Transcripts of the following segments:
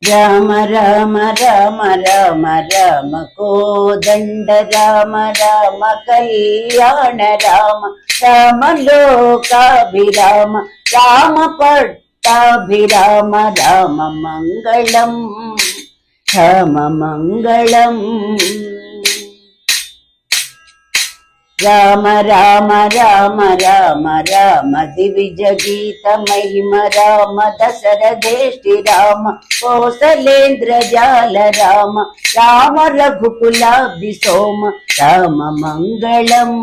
రామ రామ రామ రామ రామ కోదండ రామ రామ కళ్యాణ రామ రామ లోకాభిరామ రామ పట్టాభిరామ రామ మంగళం రామ మంగళం. రామ రామ రామ రామ రామ దివిజ గీత మహిమ రామ దశరథేష్టి రామ కోసలేంద్ర జాల రామ రామ రఘుకులాబ్ధి సోమ రామ మంగళం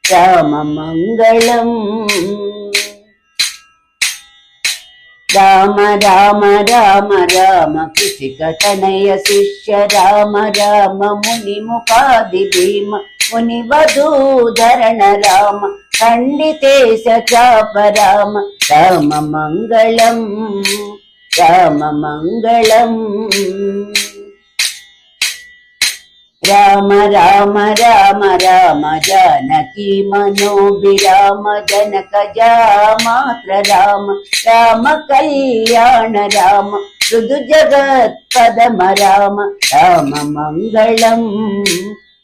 రామ మంగళం. రామ రామ రామ రామ కృషిక తనయ శిష్య రామ రామ ముని ముఖాది భీమ ముని వధూధరణ రామ ఖండితేశ చాప రామ రామ మంగళం రామ మంగళం. రామ రామ రామ రామ జానకి మనోభిరామ జనక జామాత్ర రామ రామ కళ్యాణ రామ మృదు జగత్ పదమ రామ రామ మంగళం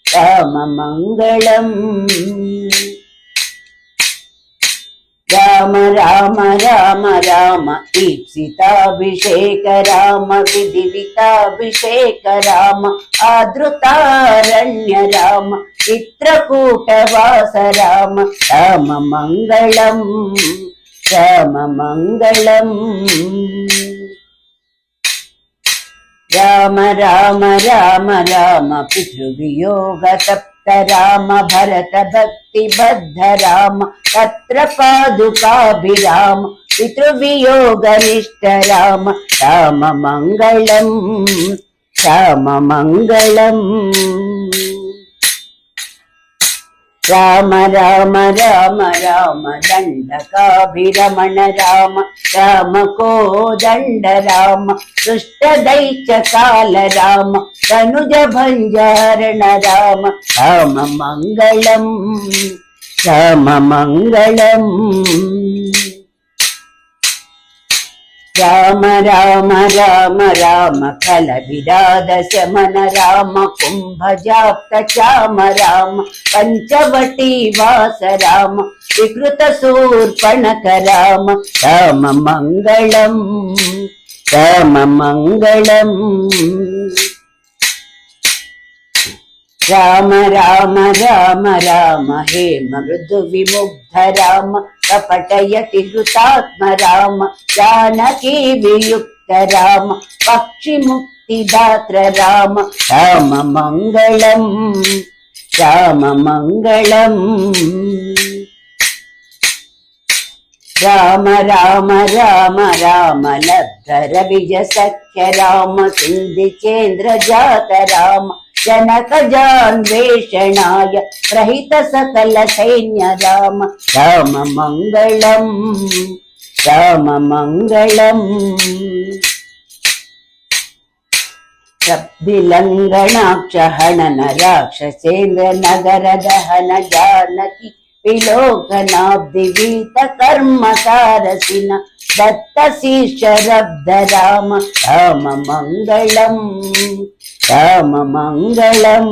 రామ మంగళం. రామ రామ రామ రామ ఈప్సితాభిషేక రామ విధివితాభిషేక రామ ఆదృతారణ్య రామ చిత్రకూటవాస రామ రామ మంగళం రామ మంగళం. రామ రామ రామ రామ పితృవియోగ తప్త రామ భరత భక్తి బద్ధ రామ తత్ర పాదుకాభిరామ పితృవియోగ నిష్ట రామ రామ మంగళం రామ మంగళం. రామ రామ రామ రామ దండకాభిరమణ రామ రామ కోదండ రామ దుష్టదైత్య కాల రామ తనుజ భంజారణ రామ రామ మంగళం రామ మంగళం. రామ రామ రామ రామ ఫల విరాధ శమన రామ కుంభజాప్త చామ రామ పంచవటీ వాస రామ వికృత శూర్పణక రామ రామ మంగళం రామ మంగళం. రామ రామ రామ రామ హేమ మృదు విముగ్ధ రామ కపటయతి హృతాత్మ రామ జానకీ వియుక్త రామ పక్షి ముక్తిదాత్ర రామ రామ మంగళం రామ మంగళం. రామ రామ రామ రామ లబ్ధ రవిజ సఖ్య రామ సింధిచేంద్ర జాత రామ జనక జాన్వేషణాయ ప్రహిత సకల సైన్య రామ రామ మంగళం రామ మంగళం. సబ్దిలంగణాక్ష హనన రాక్షసేంద్ర నగర దహన జానకి విలోకనాబ్ది వీత కర్మ సారసిన దత్త శీర్షరబ్ధ రామ రామ మంగళం రామ మంగళం.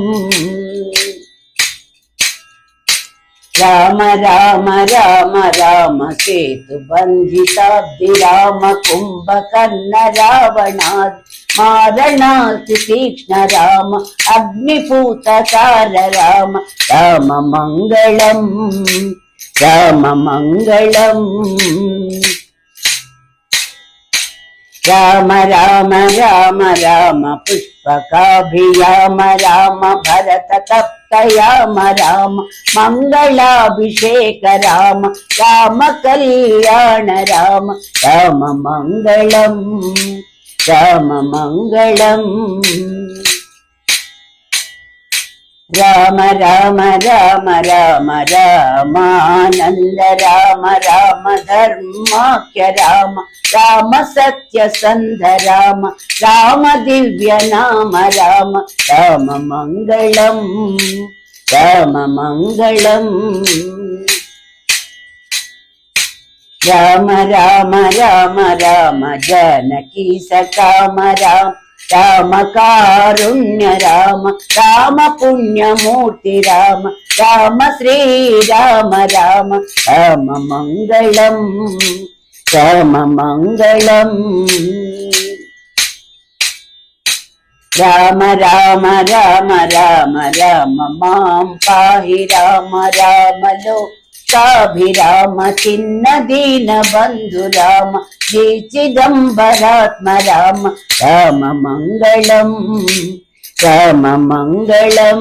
రామ రామ రామ రామ సేతు బంధితాబ్ది రామ కుంభకర్ణ రావణాద్ మారణాతి తీక్ష్ణ రామ అగ్నిపూతకార రామ రామ మంగళం రామ మంగళం. రామ రామ రామ రామ పుష్పకాభియామ రామ భరత తప్తయామ రామ మంగళాభిషేక రామ రామ కళ్యాణ రామ రామ మంగళం రామ మంగళం. రామ రామ రామ రామ రామానంద రామ రామ ధర్మాఖ్య రామ రామ సత్య సంధ రామ రామ దివ్య నామ రామ రామ మంగళం రామ మంగళం. రామ రామ రామ రామ జానకి సకామ రామ రామ కారుణ్య రామ రామ పుణ్యమూర్తి రామ రామ శ్రీ రామ రామ రామ మంగళం రామ మంగళం రామ రామ రామ రామ రామ మాం పాహి రామ రామలో కాభిరామ చిన్న దీన బంధు రామ శ్రీ చిదంబరాత్మ రామ రామ మంగళం రామ మంగళం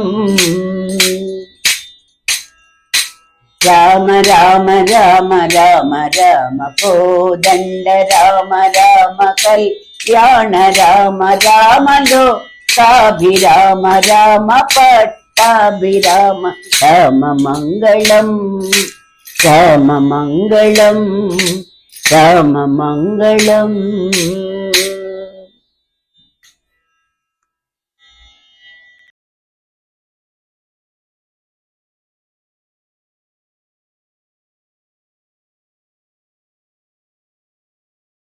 రామ రామ రామ రామ రామ కోదండ రామ రామ కళ్యాణ రామ రామలో కాభిరామ రామ పట్టాభిరామ రామ మంగళం రామ మంగళం రామ మంగళం